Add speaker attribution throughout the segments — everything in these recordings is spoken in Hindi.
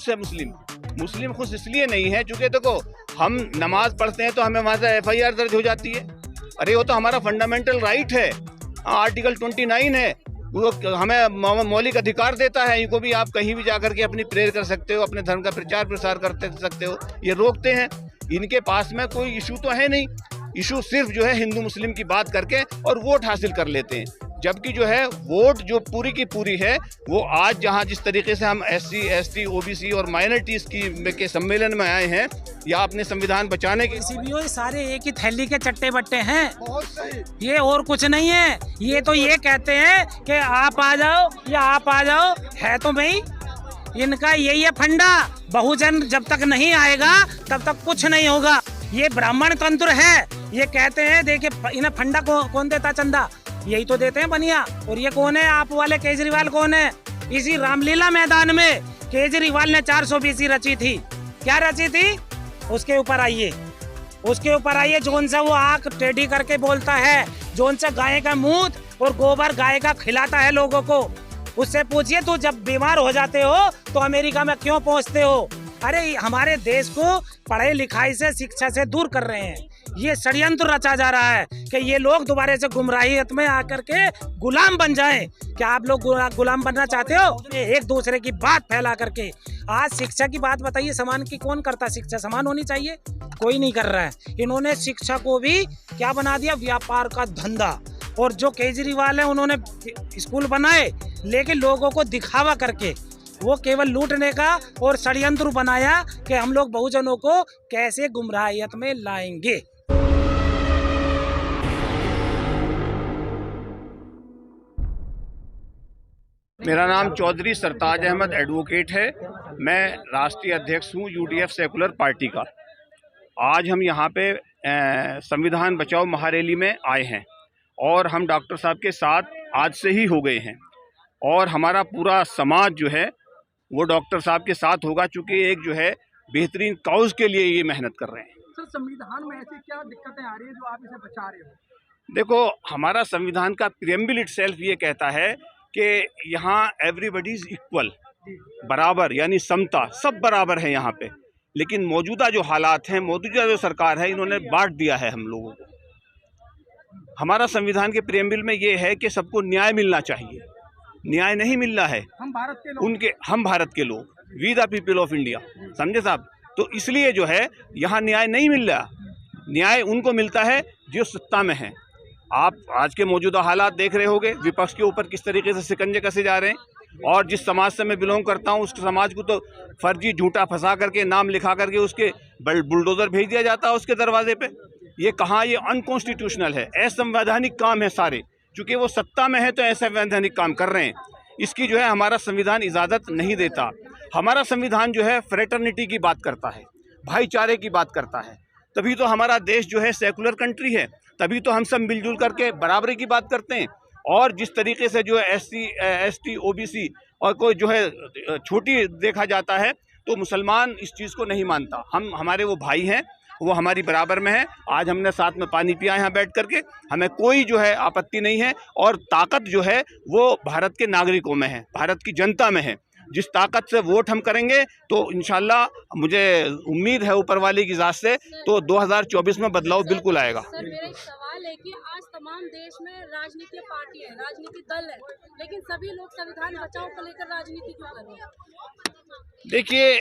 Speaker 1: से मुस्लिम मुस्लिम खुश इसलिए नहीं है क्योंकि देखो हम नमाज पढ़ते हैं तो हमें वहाँ से FIR दर्ज हो जाती है। अरे वो तो हमारा फंडामेंटल राइट है, आर्टिकल 29 है, वो हमें मौलिक अधिकार देता है। इनको भी आप कहीं भी जाकर के अपनी प्रेयर कर सकते हो, अपने धर्म का प्रचार प्रसार करते सकते हो। ये रोकते हैं, इनके पास में कोई इशू तो है नहीं। इशू सिर्फ जो है हिंदू मुस्लिम की बात करके और वोट हासिल कर लेते हैं। जबकि जो है वोट जो पूरी की पूरी है वो आज जहां जिस तरीके से हम SC ST OBC और माइनॉरिटीज के सम्मेलन में आए हैं या अपने संविधान बचाने के,
Speaker 2: ये सारे एक ही थैली के चट्टे बट्टे हैं। बहुत सही, ये और कुछ नहीं है। ये तो ये कहते हैं कि आप आ जाओ या आप आ जाओ, है तो भाई इनका यही है फंडा। बहुजन जब तक नहीं आएगा तब तक कुछ नहीं होगा। ये ब्राह्मण तंत्र है। ये कहते हैं देखिए इन्हें फंडा कौन देता चंदा, यही तो देते हैं बनिया। और ये कौन है आप वाले केजरीवाल कौन है? इसी रामलीला मैदान में केजरीवाल ने 420 रची थी। क्या रची थी? उसके ऊपर आइए जोन से वो आंख टेढ़ी करके बोलता है, जोन से गाय का मूत और गोबर गाय का खिलाता है लोगों को। उससे पूछिए तू जब बीमार हो जाते हो तो अमेरिका में क्यों पहुंचते हो? अरे हमारे देश को पढ़ाई लिखाई से शिक्षा से दूर कर रहे हैं। ये षड्यंत्र रचा जा रहा है कि ये लोग दोबारा से गुमराहियत में आकर के गुलाम बन जाएं। क्या आप लोग गुलाम बनना चाहते हो? एक दूसरे की बात फैला करके। आज शिक्षा की बात बताइए, समान की कौन करता? शिक्षा समान होनी चाहिए, कोई नहीं कर रहा है। इन्होंने शिक्षा को भी क्या बना दिया? व्यापार का धंधा। और जो केजरीवाल है उन्होंने स्कूल बनाए लेकिन लोगों को दिखावा करके वो केवल लूटने का और षड्यंत्र बनाया कि हम लोग बहुजनों को कैसे गुमराहियत में लाएंगे।
Speaker 1: मेरा नाम चौधरी सरताज अहमद एडवोकेट है। मैं राष्ट्रीय अध्यक्ष हूँ UDF सेकुलर पार्टी का। आज हम यहाँ पे संविधान बचाओ महारैली में आए हैं और हम डॉक्टर साहब के साथ आज से ही हो गए हैं और हमारा पूरा समाज जो है वो डॉक्टर साहब के साथ होगा, चूँकि एक जो है बेहतरीन काउज के लिए ये मेहनत कर रहे हैं।
Speaker 3: सर, संविधान में ऐसी क्या दिक्कतें आ रही है जो आप इसे बचा रहे हो?
Speaker 1: देखो, हमारा संविधान का प्रीएम्बल इटसेल्फ ये कहता है कि यहाँ एवरीबडी इज इक्वल, बराबर, यानी समता, सब बराबर है यहाँ पे। लेकिन मौजूदा जो हालात हैं, मौजूदा जो सरकार है, इन्होंने बांट दिया है हम लोगों को। हमारा संविधान के प्रीएम्बल में ये है कि सबको न्याय मिलना चाहिए, न्याय नहीं मिल रहा है।
Speaker 3: हम भारत के लोग,
Speaker 1: we the people of India, समझे साहब? तो इसलिए जो है यहाँ न्याय नहीं मिल रहा। न्याय उनको मिलता है जो सत्ता में है। आप आज के मौजूदा हालात देख रहे होंगे, विपक्ष के ऊपर किस तरीके से शिकंजे कसे जा रहे हैं। और जिस समाज से मैं बिलोंग करता हूँ उस समाज को तो फर्जी झूठा फंसा करके, नाम लिखा करके उसके बुलडोजर भेज दिया जाता है उसके दरवाजे पे। ये कहाँ, ये अनकॉन्स्टिट्यूशनल है, असंवैधानिक काम है सारे। चूँकि वो सत्ता में है तो असंवैधानिक काम कर रहे हैं। इसकी जो है हमारा संविधान इजाज़त नहीं देता। हमारा संविधान जो है फ्रेटर्निटी की बात करता है, भाईचारे की बात करता है। तभी तो हमारा देश जो है सेकुलर कंट्री है, तभी तो हम सब मिलजुल करके बराबरी की बात करते हैं। और जिस तरीके से जो है SC ST OBC और कोई जो है छोटी देखा जाता है तो मुसलमान इस चीज़ को नहीं मानता। हमारे वो भाई हैं, वो हमारी बराबर में है। आज हमने साथ में पानी पिया यहाँ बैठ करके, हमें कोई जो है आपत्ति नहीं है। और ताकत जो है वो भारत के नागरिकों में है, भारत की जनता में है। जिस ताकत से वोट हम करेंगे तो इंशाल्लाह मुझे उम्मीद है ऊपर वाले की ज़ात से तो 2024 में बदलाव बिल्कुल आएगा।
Speaker 4: सर, मेरा एक सवाल है कि आज तमाम देश में राजनीतिक पार्टी है, राजनीतिक दल है, लेकिन सभी लोग संविधान बचाओ को लेकर राजनीति क्यों कर रहे हैं?
Speaker 1: देखिए,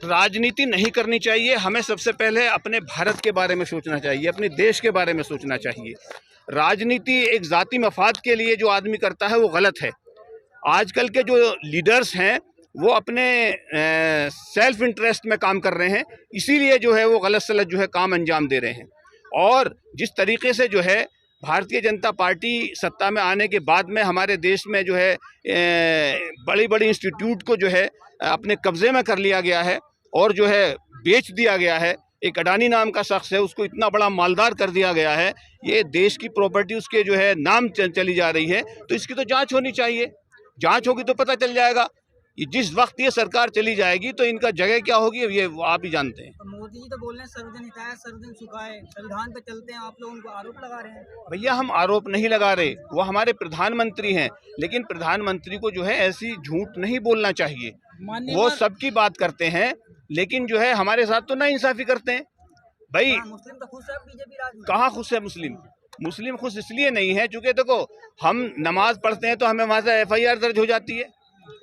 Speaker 1: राजनीति नहीं करनी चाहिए। हमें सबसे पहले अपने भारत के बारे में सोचना चाहिए, अपने देश के बारे में सोचना चाहिए। राजनीति एक ज़ाती मफाद के लिए जो आदमी करता है वो गलत है। आजकल के जो लीडर्स हैं वो अपने सेल्फ इंटरेस्ट में काम कर रहे हैं, इसीलिए जो है वो गलत सलत जो है काम अंजाम दे रहे हैं। और जिस तरीके से जो है भारतीय जनता पार्टी सत्ता में आने के बाद में हमारे देश में जो है बड़ी बड़ी इंस्टीट्यूट को जो है अपने कब्ज़े में कर लिया गया है और जो है बेच दिया गया है। एक अडानी नाम का शख्स है, उसको इतना बड़ा मालदार कर दिया गया है। ये देश की प्रॉपर्टी उसके जो है नाम चली जा रही है, तो इसकी तो जांच होनी चाहिए। जांच होगी तो पता चल जाएगा। जिस वक्त ये सरकार चली जाएगी तो इनका जगह क्या होगी ये आप ही जानते हैं।
Speaker 3: तो मोदी जी तो बोल रहे हैं सर्वजन हिताय सर्वजन सुखाय, संविधान पे चलते हैं, आप लोग उनको आरोप लगा रहे हैं।
Speaker 1: भैया, हम आरोप नहीं लगा रहे, वो हमारे प्रधानमंत्री हैं। लेकिन प्रधानमंत्री को जो है ऐसी झूठ नहीं बोलना चाहिए। वो सबकी बात करते हैं, लेकिन जो है हमारे साथ तो नाइंसाफी करते हैं भाई।
Speaker 3: मुस्लिम तो खुश है बीजेपी राज में।
Speaker 1: कहाँ खुश है मुस्लिम? मुस्लिम खुश इसलिए नहीं है क्योंकि देखो हम नमाज पढ़ते हैं तो हमें वहाँ से FIR दर्ज हो जाती है।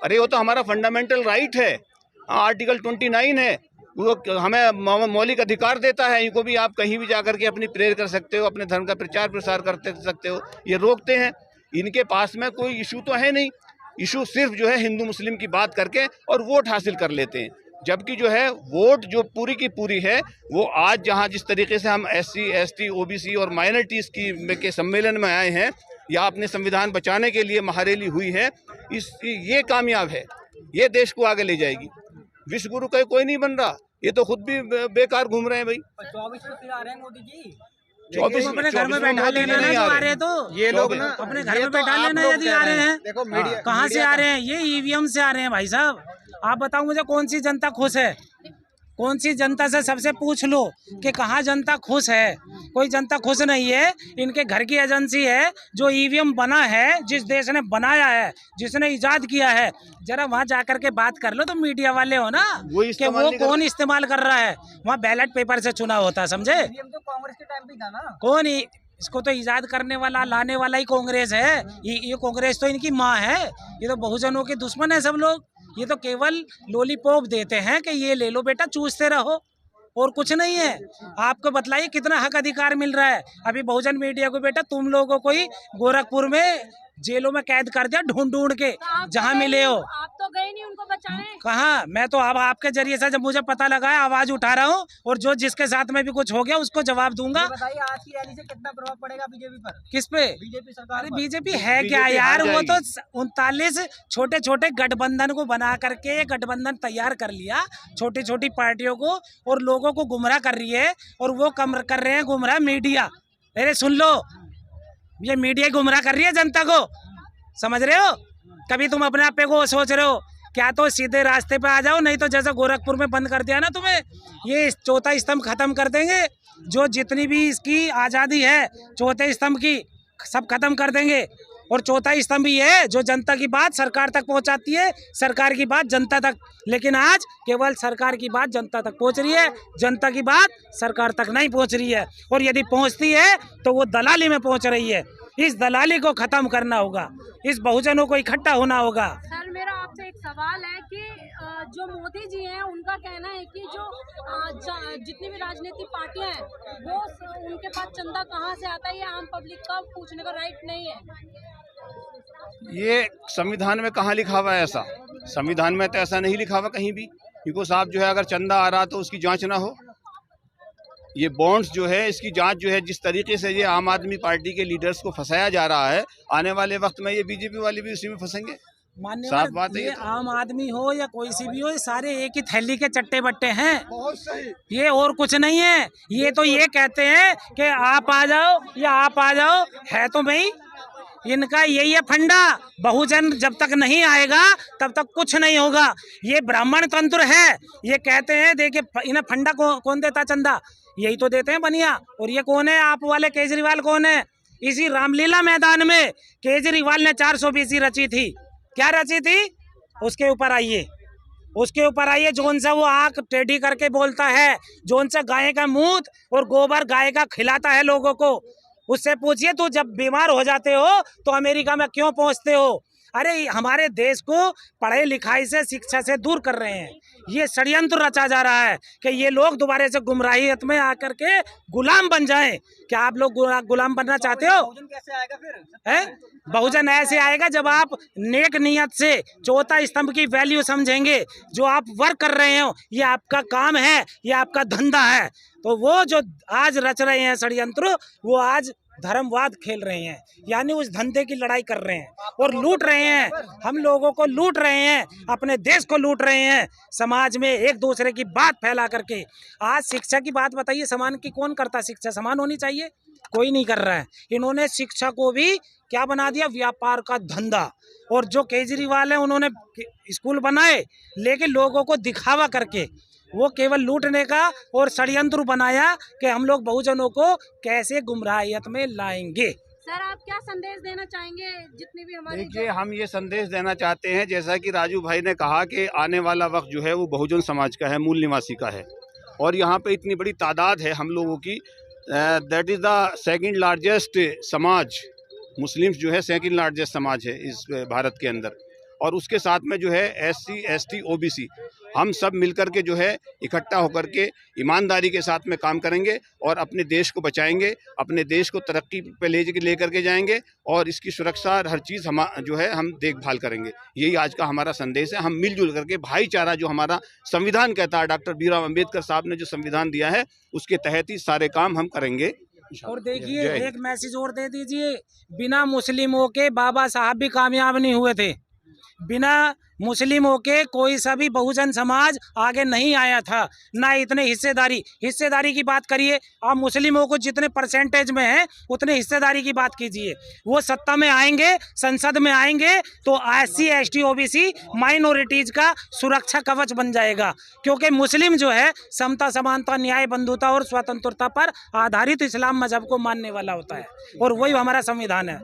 Speaker 1: अरे वो तो हमारा फंडामेंटल राइट है, आर्टिकल 29 है, वो हमें मौलिक अधिकार देता है। इनको भी आप कहीं भी जाकर के अपनी प्रेयर कर सकते हो, अपने धर्म का प्रचार प्रसार करते सकते हो। ये रोकते हैं, इनके पास में कोई इशू तो है नहीं। इशू सिर्फ जो है हिंदू मुस्लिम की बात करके और वोट हासिल कर लेते हैं। जबकि जो है वोट जो पूरी की पूरी है वो आज जहां जिस तरीके से हम SC ST OBC और माइनॉरिटीज़ के सम्मेलन में आए हैं या अपने संविधान बचाने के लिए महारैली हुई है, ये कामयाब है, ये देश को आगे ले जाएगी। विश्व गुरु का कोई नहीं बन रहा, ये तो खुद भी बेकार घूम रहे हैं भाई।
Speaker 3: 24 में फिर आ रहे हैं मोदी जी।
Speaker 1: 24
Speaker 2: अपने घर में बैठा लेना ना, जो आ रहे हैं तो
Speaker 5: ये लोग ना
Speaker 2: अपने घर में बैठा लेना यदि आ रहे हैं।
Speaker 5: देखो मीडिया
Speaker 2: कहाँ से आ रहे हैं? ये EVM से आ रहे हैं भाई साहब। आप बताओ मुझे कौन सी जनता खुश है? कौन सी जनता से सबसे पूछ लो कि कहाँ जनता खुश है? कोई जनता खुश नहीं है। इनके घर की एजेंसी है जो EVM बना है, जिस देश ने बनाया है, जिसने इजाद किया है। जरा वहाँ जाकर के बात कर लो तो मीडिया वाले हो ना कि वो कौन इस्तेमाल कर रहा है। वहाँ बैलेट पेपर से चुना होता, समझे?
Speaker 3: EVM तो कांग्रेस के टाइम पे था ना।
Speaker 2: कौन इसको तो इजाद करने वाला, लाने वाला ही कांग्रेस है। ये कांग्रेस तो इनकी माँ है। ये तो बहुजनों के दुश्मन है सब लोग। ये तो केवल लॉलीपॉप देते हैं कि ये ले लो बेटा, चूसते रहो, और कुछ नहीं है। आपको बतलाइए कितना हक अधिकार मिल रहा है। अभी बहुजन मीडिया को बेटा तुम लोगों को ही गोरखपुर में जेलों में कैद कर दिया ढूंढ ढूंढ के, जहाँ मिले हो।
Speaker 4: आप तो गए नहीं उनको बचाने।
Speaker 2: कहाँ? मैं तो अब आपके जरिए से जब मुझे पता लगा है आवाज उठा रहा हूँ, और जो जिसके साथ में भी कुछ हो गया उसको जवाब दूंगा।
Speaker 3: बताइए आज की रैली से कितना प्रभाव पड़ेगा बीजेपी पर?
Speaker 2: किस पे?
Speaker 3: बीजेपी सरकार
Speaker 2: अरे
Speaker 3: पर।
Speaker 2: बीजेपी है क्या यार? वो तो 39 छोटे छोटे गठबंधन को बना करके गठबंधन तैयार कर लिया, छोटी छोटी पार्टियों को, और लोगों को गुमराह कर रही है। और वो कम कर रहे हैं गुमराह मीडिया। अरे सुन लो, ये मीडिया गुमराह कर रही है जनता को, समझ रहे हो? कभी तुम अपने आप को सोच रहे हो क्या? तो सीधे रास्ते पे आ जाओ, नहीं तो जैसे गोरखपुर में बंद कर दिया ना तुम्हें, ये चौथा स्तंभ खत्म कर देंगे। जो जितनी भी इसकी आज़ादी है चौथे स्तंभ की, सब खत्म कर देंगे। और चौथा स्तंभ ही है जो जनता की बात सरकार तक पहुंचाती है, सरकार की बात जनता तक। लेकिन आज केवल सरकार की बात जनता तक पहुंच रही है, जनता की बात सरकार तक नहीं पहुंच रही है। और यदि पहुंचती है तो वो दलाली में पहुंच रही है। इस दलाली को खत्म करना होगा, इस बहुजनों को इकट्ठा होना होगा।
Speaker 4: सर मेरा आपसे एक सवाल है कि जो मोदी जी हैं उनका कहना है कि जो जितनी भी राजनीतिक पार्टियां हैं वो उनके पास चंदा कहाँ से आता है ये आम पब्लिक का पूछने का राइट नहीं है।
Speaker 1: ये संविधान में कहाँ लिखा हुआ है ऐसा? संविधान में तो ऐसा नहीं लिखा हुआ कहीं भी। इनको साहब जो है अगर चंदा आ रहा तो उसकी जांच ना हो। ये बॉन्ड्स जो है इसकी जांच जो है, जिस तरीके से ये आम आदमी पार्टी के लीडर्स को फंसाया जा रहा है, आने वाले वक्त में ये बीजेपी वाले भी उसी में फंसेंगे। साफ बात है
Speaker 2: ये आम आदमी हो या कोई सी भी हो, ये सारे एक ही थैली के चट्टे बट्टे हैं। ये और कुछ नहीं है। ये तो ये कहते हैं कि आप आ जाओ या आप आ जाओ, है तो भाई इनका यही है फंडा। बहुजन जब तक नहीं आएगा तब तक कुछ नहीं होगा। ये ब्राह्मण तंत्र है। ये कहते हैं देखिए इन्हें फंडा कौन देता चंदा? यही तो देते हैं बनिया। और ये कौन है? आप वाले केजरीवाल कौन है? इसी रामलीला मैदान में केजरीवाल ने 420 रची थी। क्या रची थी? उसके ऊपर आइए, उसके ऊपर आइए। जोन से वो आंख टेढ़ी करके बोलता है, जोन से गाय का मूत और गोबर गाय का खिलाता है लोगों को, उससे पूछिए तो जब बीमार हो जाते हो तो अमेरिका में क्यों पहुंचते हो? अरे हमारे देश को पढ़ाई लिखाई से, शिक्षा से दूर कर रहे हैं। ये षड्यंत्र रचा जा रहा है कि ये लोग दोबारा से गुमराहियत में आकर के गुलाम बन जाएं। क्या आप लोग गुलाम बनना चाहते हो?
Speaker 3: बहुजन कैसे आएगा फिर?
Speaker 2: है बहुजन ऐसे आएगा जब आप नेक नियत से चौथा स्तंभ की वैल्यू समझेंगे। जो आप वर्क कर रहे हो ये आपका काम है, ये आपका धंधा है। तो वो जो आज रच रहे हैं षड्यंत्र, वो आज धर्मवाद खेल रहे हैं, यानी उस धंधे की लड़ाई कर रहे हैं और लूट रहे हैं। हम लोगों को लूट रहे हैं, अपने देश को लूट रहे हैं, समाज में एक दूसरे की बात फैला करके। आज शिक्षा की बात बताइए, समान की कौन करता? शिक्षा समान होनी चाहिए, कोई नहीं कर रहा है। इन्होंने शिक्षा को भी क्या बना दिया? व्यापार का धंधा। और जो केजरीवाल है उन्होंने स्कूल बनाए लेकिन लोगों को दिखावा करके, वो केवल लूटने का और षड्यंत्र बनाया कि हम लोग बहुजनों को कैसे गुमराहियत में लाएंगे।
Speaker 4: सर आप क्या संदेश देना चाहेंगे जितनी भी हमारी
Speaker 1: देखिए, हम ये संदेश देना चाहते हैं, जैसा कि राजू भाई ने कहा कि आने वाला वक्त जो है वो बहुजन समाज का है, मूल निवासी का है, और यहाँ पे इतनी बड़ी तादाद है हम लोगों की। That is the second largest समाज, मुस्लिम्स जो है सेकंड लार्जेस्ट समाज है इस भारत के अंदर, और उसके साथ में जो है SC ST OBC हम सब मिलकर के जो है इकट्ठा होकर के ईमानदारी के साथ में काम करेंगे और अपने देश को बचाएंगे, अपने देश को तरक्की पे लेकर के जाएंगे, और इसकी सुरक्षा हर चीज़ हम जो है हम देखभाल करेंगे। यही आज का हमारा संदेश है। हम मिलजुल करके भाईचारा जो हमारा संविधान कहता है, डॉक्टर भीमराव अम्बेडकर साहब ने जो संविधान दिया है उसके तहत ही सारे काम हम करेंगे।
Speaker 2: और देखिए एक मैसेज और दे दीजिए, बिना मुस्लिमों के बाबा साहब भी कामयाब नहीं हुए थे, बिना मुस्लिमों के कोई सा भी बहुजन समाज आगे नहीं आया था, ना इतने हिस्सेदारी की बात करिए आप, मुस्लिमों को जितने परसेंटेज में है उतने हिस्सेदारी की बात कीजिए। वो सत्ता में आएंगे, संसद में आएंगे तो SC ST OBC माइनॉरिटीज का सुरक्षा कवच बन जाएगा, क्योंकि मुस्लिम जो है समता, समानता, न्याय, बंधुता और स्वतंत्रता पर आधारित इस्लाम मजहब को मानने वाला होता है, और वही हमारा संविधान है।